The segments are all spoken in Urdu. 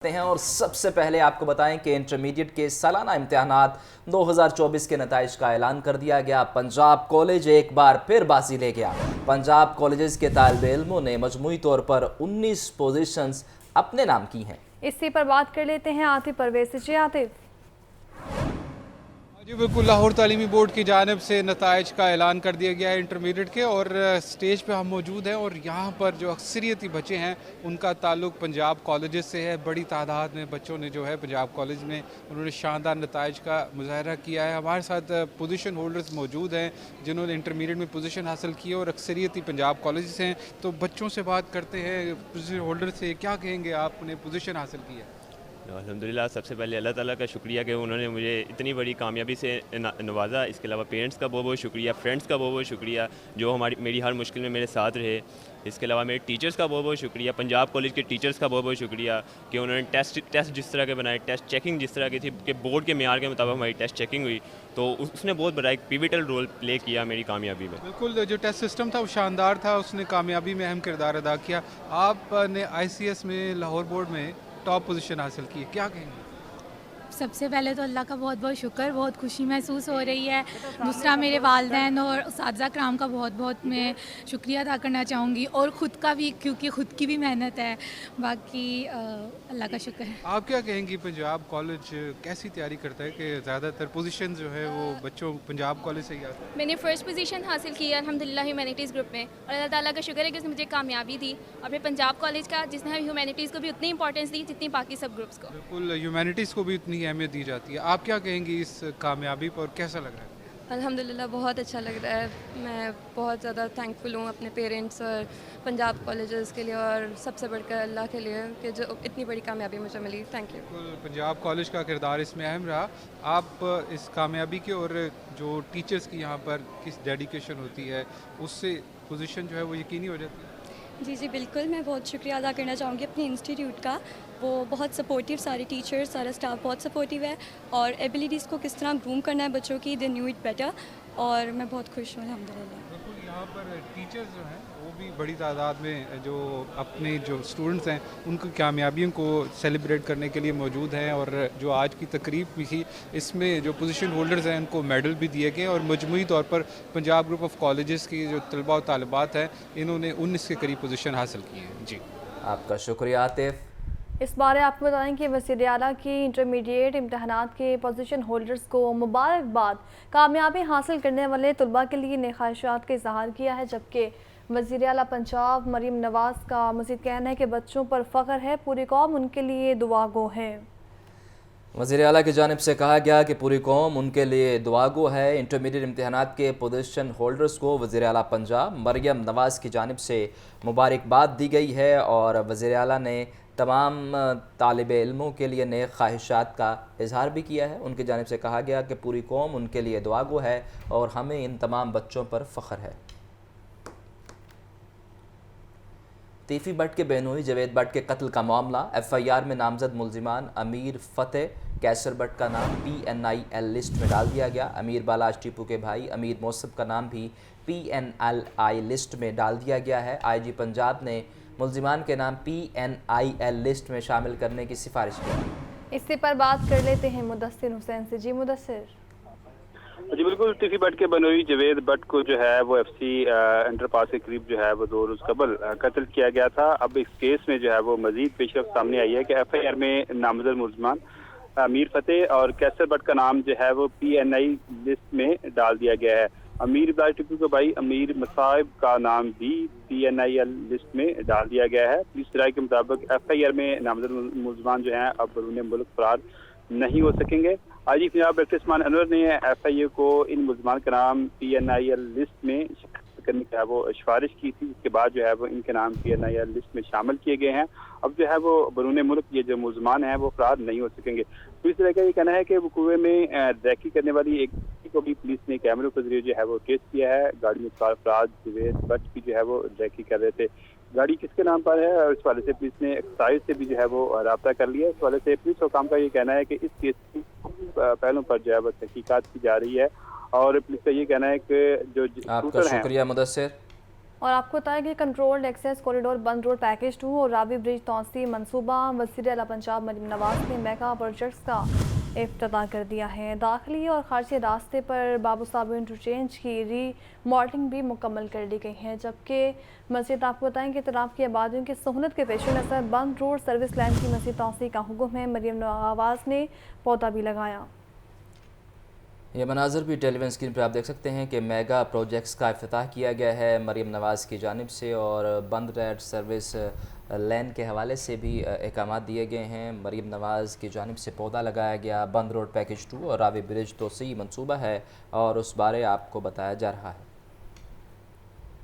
ہیں اور سب سے پہلے آپ کو بتائیں کہ انٹرمیڈیٹ کے سالانہ امتحانات 2024 کے نتائج کا اعلان کر دیا گیا۔ پنجاب کالج ایک بار پھر بازی لے گیا۔ پنجاب کالجز کے طالب علموں نے مجموعی طور پر 19 پوزیشنز اپنے نام کی ہیں۔ اسی پر بات کر لیتے ہیں عاطف پرویز سے۔ عاطف، جی بالکل، لاہور تعلیمی بورڈ کی جانب سے نتائج کا اعلان کر دیا گیا ہے انٹرمیڈیٹ کے، اور سٹیج پہ ہم موجود ہیں اور یہاں پر جو اکثریتی بچے ہیں ان کا تعلق پنجاب کالجز سے ہے۔ بڑی تعداد میں بچوں نے جو ہے پنجاب کالج میں انہوں نے شاندار نتائج کا مظاہرہ کیا ہے۔ ہمارے ساتھ پوزیشن ہولڈرز موجود ہیں جنہوں نے انٹرمیڈیٹ میں پوزیشن حاصل کی اور اکثریتی پنجاب کالجز ہیں، تو بچوں سے بات کرتے ہیں، پوزیشن ہولڈر سے کیا کہیں گے آپ نے پوزیشن حاصل کی ہے؟ الحمدللہ، سب سے پہلے اللہ تعالیٰ کا شکریہ کہ انہوں نے مجھے اتنی بڑی کامیابی سے نوازا۔ اس کے علاوہ پیرنٹس کا بہت بہت شکریہ، فرینڈس کا بہت بہت شکریہ جو میری ہر مشکل میں میرے ساتھ رہے۔ اس کے علاوہ میرے ٹیچرز کا بہت بہت شکریہ، پنجاب کالج کے ٹیچرز کا بہت بہت شکریہ کہ انہوں نے ٹیسٹ جس طرح کے بنائے، ٹیسٹ چیکنگ جس طرح کی تھی کہ بورڈ کے معیار کے مطابق ہماری ٹیسٹ چیکنگ ہوئی، تو اس نے بہت بڑا ایک پیوٹل رول پلے کیا میری کامیابی میں۔ بالکل، جو ٹیسٹ سسٹم تھا وہ شاندار تھا، اس نے کامیابی میں اہم کردار ادا کیا۔ آپ نے آئی سی ایس میں لاہور بورڈ میں ٹاپ پوزیشن حاصل کی، کیا کہیں گے؟ سب سے پہلے تو اللہ کا بہت بہت شکر، بہت خوشی محسوس ہو رہی ہے۔ دوسرا میرے والدین اور اساتذہ کرام کا بہت بہت میں شکریہ ادا کرنا چاہوں گی، اور خود کا بھی، کیونکہ خود کی بھی محنت ہے۔ باقی اللہ کا شکر ہے۔ آپ کیا کہیں گی پنجاب کالج کیسی تیاری کرتا ہے کہ زیادہ تر پوزیشن جو ہے وہ بچوں پنجاب کالج سے ہی آتے ہیں؟ میں نے فرسٹ پوزیشن حاصل کی ہے الحمدللہ ہیومینٹیز گروپ میں، اور اللہ تعالیٰ کا شکر ہے کہ اس نے مجھے کامیابی دی، اور پھر پنجاب کالج کا جس نے ہیومینٹیز کو بھی اتنی امپورٹنس دی جتنی باقی سب گروپس کو۔ بالکل، ہیومینٹیز کو بھی اتنی اہمیت دی جاتی ہے۔ آپ کیا کہیں گی اس کامیابی پر، کیسا لگ رہا ہے؟ الحمدللہ بہت اچھا لگ رہا ہے۔ میں بہت زیادہ تھینکفل ہوں اپنے پیرنٹس اور پنجاب کالجز کے لیے، اور سب سے بڑھ کر اللہ کے لیے کہ جو اتنی بڑی کامیابی مجھے ملی۔ Thank you. بالکل، پنجاب کالج کا کردار اس میں اہم رہا۔ آپ اس کامیابی کے اور جو ٹیچرز کی یہاں پر کس ڈیڈیکیشن ہوتی ہے اس سے پوزیشن جو ہے وہ یقینی ہو جاتی ہے؟ جی بالکل، میں بہت شکریہ ادا کرنا چاہوں گی اپنی انسٹیٹیوٹ کا۔ وہ بہت سپورٹیو، سارے ٹیچرز، سارا اسٹاف بہت سپورٹیو ہے، اور ایبیلیٹیز کو کس طرح گروم کرنا ہے بچوں کی، دے نیو اٹ بیٹر، اور میں بہت خوش ہوں الحمدللہ۔ بالکل، یہاں پر ٹیچرز جو ہیں وہ بھی بڑی تعداد میں جو اپنے جو اسٹوڈنٹس ہیں ان کی کامیابیوں کو سیلیبریٹ کرنے کے لیے موجود ہیں، اور جو آج کی تقریب بھی تھی اس میں جو پوزیشن ہولڈرز ہیں ان کو میڈل بھی دیے گئے، اور مجموعی طور پر پنجاب گروپ آف کالجز کی جو طلباء و طالبات ہیں انہوں نے 19 کے قریب پوزیشن حاصل کی ہے۔ جی آپ کا شکریہ عاطف۔ اس بارے آپ کو بتائیں کہ وزیر اعلیٰ کی انٹرمیڈیٹ امتحانات کے پوزیشن ہولڈرز کو مبارکباد، کامیابی حاصل کرنے والے طلباء کے لیے نیک خواہشات کا اظہار کیا ہے، جبکہ وزیر اعلیٰ پنجاب مریم نواز کا مزید کہنا ہے کہ بچوں پر فخر ہے، پوری قوم ان کے لیے دعا گو ہے۔ وزیر اعلیٰ کی جانب سے کہا گیا کہ پوری قوم ان کے لیے دعا گو ہے۔ انٹرمیڈیٹ امتحانات کے پوزیشن ہولڈرز کو وزیر اعلیٰ پنجاب مریم نواز کی جانب سے مبارکباد دی گئی ہے، اور وزیر اعلیٰ نے تمام طالب علموں کے لیے نیک خواہشات کا اظہار بھی کیا ہے۔ ان کی جانب سے کہا گیا کہ پوری قوم ان کے لیے دعا گو ہے اور ہمیں ان تمام بچوں پر فخر ہے۔ تیفی بٹ کے بہنوئی جاوید بٹ کے قتل کا معاملہ، ایف آئی آر میں نامزد ملزمان امیر فتح کیسر بٹ کا نام پی این آئی ایل لسٹ میں ڈال دیا گیا۔ امیر بالاج ٹیپو کے بھائی امیر موصف کا نام بھی پی این ایل آئی لسٹ میں ڈال دیا گیا ہے۔ آئی جی پنجاب نے ملزمان کے نام پی این آئی ایل لسٹ میں شامل کرنے کی سفارش کی۔ اسی پر بات کر لیتے ہیں مدثر حسین سے۔ جی مدثر۔ جی بالکل، تیفی بٹ کے بنوئی جاوید بٹ کو جو ہے وہ ایف سی انڈر پاس کے قریب جو ہے وہ 2 روز قبل قتل کیا گیا تھا۔ اب اس کیس میں جو ہے وہ مزید پیش رفت سامنے آئی ہے کہ ایف آئی آر میں نامزد ملزمان امیر فتح اور کیسر بٹ کا نام جو ہے وہ پی این آئی لسٹ میں ڈال دیا گیا ہے۔ امیر بالاج ٹیپو کے بھائی امیر مصعب کا نام بھی پی این آئی ایل لسٹ میں ڈال دیا گیا ہے۔ پولیس رائے کے مطابق ایف آئی آر میں نامزد ملزمان جو ہیں اب بیرون ملک فرار نہیں ہو سکیں گے۔ آئی جی پنجاب ڈاکٹر عثمان انور نے ایف آئی اے کو ان ملزمان کا نام پی این آئی ایل لسٹ میں شامل کرنے کی وہ سفارش کی تھی، اس کے بعد جو ہے وہ ان کے نام پی این آئی ایل لسٹ میں شامل کیے گئے ہیں۔ اب جو ہے وہ بیرون ملک یہ جو ملزمان ہیں وہ فرار نہیں ہو سکیں گے۔ پولیس رائے کا یہ کہنا ہے کہ وقوع میں ریکی کرنے والی ایک کو بھی پولیس نے کیمروں کے ذریعے جو ہے وہ ٹریس کیا ہے۔ گاڑی میں سوار افراد جاوید بٹ کی جو ہے وہ ریکی کر رہے تھے۔ گاڑی کس کے نام پر ہے اور اس حوالے سے پولیس نے ایکسائز سے بھی جو ہے وہ رابطہ کر لیا۔ اس حوالے سے پولیس حکام کا یہ کہنا ہے کہ اس کیس کی پہلوں پر جو ہے وہ تحقیقات کی جا رہی ہے، اور پولیس کا یہ کہنا ہے کہ جو آپ کا شکریہ مدثر۔ اور آپ کو بتائیں کہ کنٹرولڈ ایکسیس کوریڈور بند روڈ پیکیج 2 اور راوی برج توسیع منصوبہ وزیر اعلیٰ پنجاب مریم نواز نے میگا پروجیکٹس کا افتتاح کر دیا ہے۔ داخلی اور خارجی راستے پر بابو صابو انٹرچینج کی ری ماڈلنگ بھی مکمل کر لی گئی ہے، جبکہ مزید آپ کو بتائیں کہ اطراف کی آبادیوں کی سہولت کے پیش نظر بند روڈ سروس لائن کی مزید توسیع کا حکم ہے۔ مریم نواز نے پودا بھی لگایا۔ یہ مناظر بھی ٹیلی ویژن اسکرین پر آپ دیکھ سکتے ہیں کہ میگا پروجیکٹس کا افتتاح کیا گیا ہے مریم نواز کی جانب سے، اور بند ریڈ سروس لین کے حوالے سے بھی احکامات دیے گئے ہیں۔ مریم نواز کی جانب سے پودا لگایا گیا۔ بند روڈ پیکیج 2 اور راوی برج توسیع منصوبہ ہے اور اس بارے آپ کو بتایا جا رہا ہے۔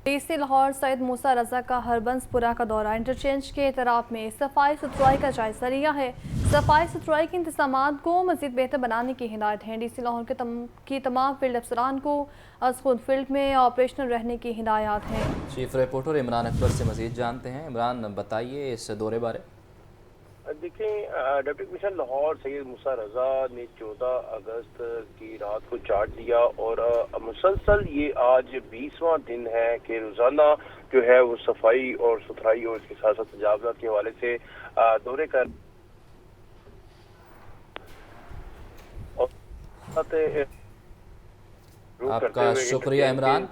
ڈی سی لاہور سید موسیٰ رضا کا ہربنس پورہ کا دورہ، انٹرچینج کے اطراف میں صفائی ستھرائی کا جائزہ لیا ہے۔ صفائی ستھرائی کے انتظامات کو مزید بہتر بنانے کی ہدایت ہے۔ ڈی سی لاہور کی تمام فیلڈ افسران کو از خود فیلڈ میں آپریشنل رہنے کی ہدایات ہیں۔ چیف رپورٹر عمران اکبر سے مزید جانتے ہیں۔ عمران، بتائیے اس دورے بارے۔ دیکھیں، ڈپٹی کمشنر لاہور سید موسیٰ رضا نے 14 اگست کی رات کو چارج لیا اور مسلسل یہ آج 20واں دن ہے کہ روزانہ جو ہے وہ صفائی اور ستھرائی اور اس کے ساتھ ساتھ تجاوزات کے حوالے سے دورے کر آپ کا شکریہ عمران۔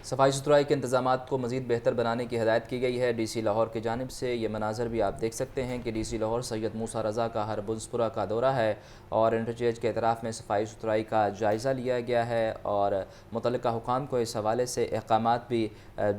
صفائی ستھرائی کے انتظامات کو مزید بہتر بنانے کی ہدایت کی گئی ہے ڈی سی لاہور کی جانب سے۔ یہ مناظر بھی آپ دیکھ سکتے ہیں کہ ڈی سی لاہور سید موسیٰ رضا کا ہربنسپورہ کا دورہ ہے اور انٹرچینج کے اطراف میں صفائی ستھرائی کا جائزہ لیا گیا ہے اور متعلقہ حکام کو اس حوالے سے احکامات بھی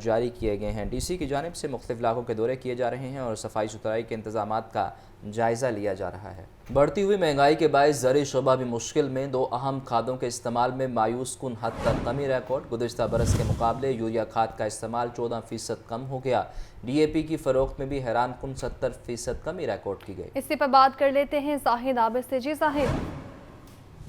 جاری کیے گئے ہیں۔ ڈی سی کی جانب سے مختلف علاقوں کے دورے کیے جا رہے ہیں اور صفائی ستھرائی کے انتظامات کا جائزہ لیا جا رہا ہے۔ بڑھتی ہوئی مہنگائی کے باعث زرعی شعبہ بھی مشکل میں، 2 اہم کھادوں کے استعمال میں مایوس کن حد تک کمی ریکارڈ۔ گزشتہ برس کے مقابلے یوریا کھاد کا استعمال 14% کم ہو گیا۔ ڈی اے پی کی فروخت میں بھی حیران کن 70% کمی ریکارڈ کی گئی۔ اسی پر بات کر لیتے ہیں زاہد عابد سے۔ جی زاہد۔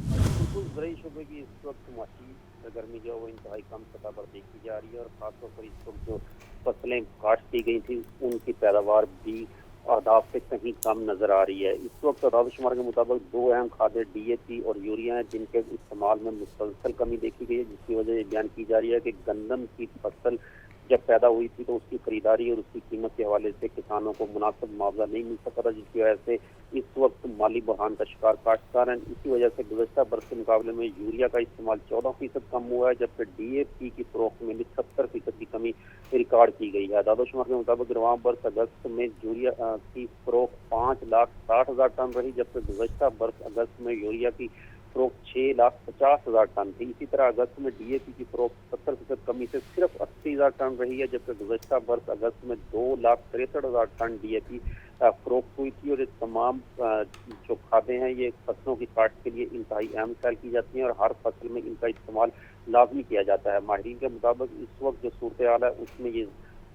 بالکل، زرعی شعبے کی اس وقت معاشی سرگرمی جو وہ انتہائی کم سطح پر دیکھی جا رہی ہے اور خاص طور پر اس وقت جو فصلیں کاشت کی گئی تھیں ان کی پیداوار بھی اہداف سے کہیں کم نظر آ رہی ہے۔ اس وقت اعداد و شمار کے مطابق 2 اہم کھادیں ڈی اے پی اور یوریا ہیں جن کے استعمال میں مسلسل کمی دیکھی گئی ہے، جس کی وجہ یہ بیان کی جا رہی ہے کہ گندم کی فصل جب پیدا ہوئی تھی تو اس کی خریداری اور اس کی قیمت کے حوالے سے کسانوں کو مناسب معاوضہ نہیں مل سکا تھا، جس کی وجہ سے اس وقت مالی بحران کا شکار کاشتکار ہیں۔ اسی وجہ سے گزشتہ برس کے مقابلے میں یوریا کا استعمال 14% کم ہوا ہے، جبکہ ڈی اے پی کی فروخت میں بھی 70% کی کمی ریکارڈ کی گئی ہے۔ اعداد و شمار کے مطابق رواں برس اگست میں یوریا کی فروخت 5,60,000 ٹن رہی، جبکہ گزشتہ برس اگست میں یوریا کی فروخت 6,50,000 ٹن تھی۔ اسی طرح اگست میں ڈی اے پی کی فروخت 70% کمی سے صرف 80,000 ٹن رہی ہے، جبکہ گزشتہ برس اگست میں 2,63,000 ٹن ڈی اے پی فروخت ہوئی تھی۔ اور یہ تمام جو کھادیں ہیں یہ فصلوں کی کاشت کے لیے انتہائی اہم خیال کی جاتی ہیں اور ہر فصل میں ان کا استعمال لازمی کیا جاتا ہے۔ ماہرین کے مطابق اس وقت جو صورتحال ہے اس میں یہ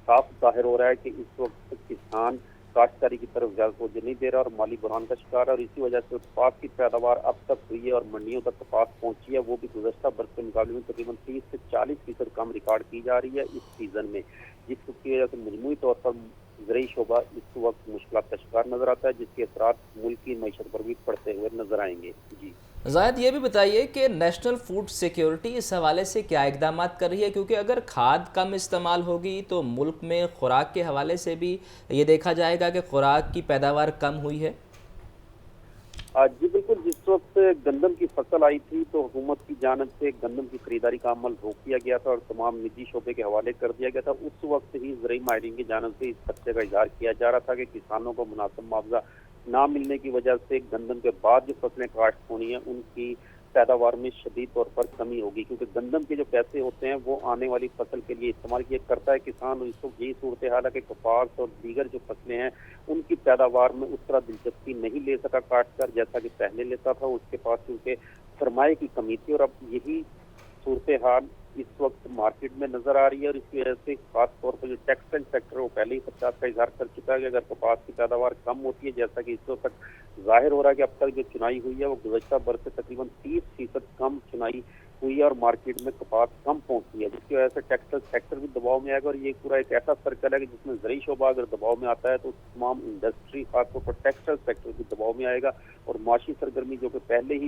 صاف ظاہر ہو رہا ہے کہ اس وقت کسان کاشتکاری کی طرف زیادہ توجہ نہیں دے رہا اور مالی بحران کا شکار ہے، اور اسی وجہ سے اتپاد کی پیداوار اب تک ہوئی ہے اور منڈیوں تک کپاس پہنچی ہے، وہ بھی گزشتہ برس کے مقابلے میں تقریباً 30 سے 40% کم ریکارڈ کی جا رہی ہے اس سیزن میں، جس کی وجہ سے مجموعی طور پر زرعی شعبہ اس وقت مشکلات کا شکار نظر آتا ہے، جس کے اثرات ملک کی معیشت پر بھی پڑتے ہوئے نظر آئیں گے۔ جی زاہد، یہ بھی بتائیے کہ نیشنل فوڈ سیکیورٹی اس حوالے سے کیا اقدامات کر رہی ہے، کیونکہ اگر کھاد کم استعمال ہوگی تو ملک میں خوراک کے حوالے سے بھی یہ دیکھا جائے گا کہ خوراک کی پیداوار کم ہوئی ہے؟ جی بالکل، جس وقت گندم کی فصل آئی تھی تو حکومت کی جانب سے گندم کی خریداری کا عمل روک دیا گیا تھا اور تمام نجی شعبے کے حوالے کر دیا گیا تھا۔ اس وقت ہی زرعی ماہرین کی جانب سے اس خدشے کا اظہار کیا جا رہا تھا کہ کسانوں کو مناسب معاوضہ نہ ملنے کی وجہ سے گندم کے بعد جو فصلیں کاشت ہونی ہیں ان کی پیداوار میں شدید طور پر کمی ہوگی، کیونکہ گندم کے جو پیسے ہوتے ہیں وہ آنے والی فصل کے لیے استعمال کیا کرتا ہے کسان۔ اس وقت یہی صورتحال ہے کہ کپاس اور دیگر جو فصلیں ہیں ان کی پیداوار میں اس طرح دلچسپی نہیں لے سکا کاشتکار جیسا کہ پہلے لیتا تھا، اس کے پاس کیونکہ سرمایہ کی کمی تھی، اور اب یہی صورتحال اس وقت مارکیٹ میں نظر آ رہی ہے، اور اس کی وجہ سے خاص طور پر جو ٹیکسٹائل سیکٹر وہ پہلے ہی خدشات کا اظہار کر چکا ہے کہ اگر کپاس کی پیداوار کم ہوتی ہے، جیسا کہ اس وقت ظاہر ہو رہا ہے کہ اب تک جو چنائی ہوئی ہے وہ گزشتہ برس سے تقریباً 30% کم چنائی ہوئی ہے اور مارکیٹ میں کپاس کم پہنچتی ہے، جس کی وجہ سے ٹیکسٹائل سیکٹر بھی دباؤ میں آئے گا، اور یہ پورا ایک ایسا سرکل ہے کہ جس میں زرعی شعبہ اگر دباؤ میں آتا ہے تو تمام انڈسٹری خاص طور پر ٹیکسٹائل سیکٹر بھی دباؤ میں آئے گا، اور معاشی سرگرمی جو کہ پہلے ہی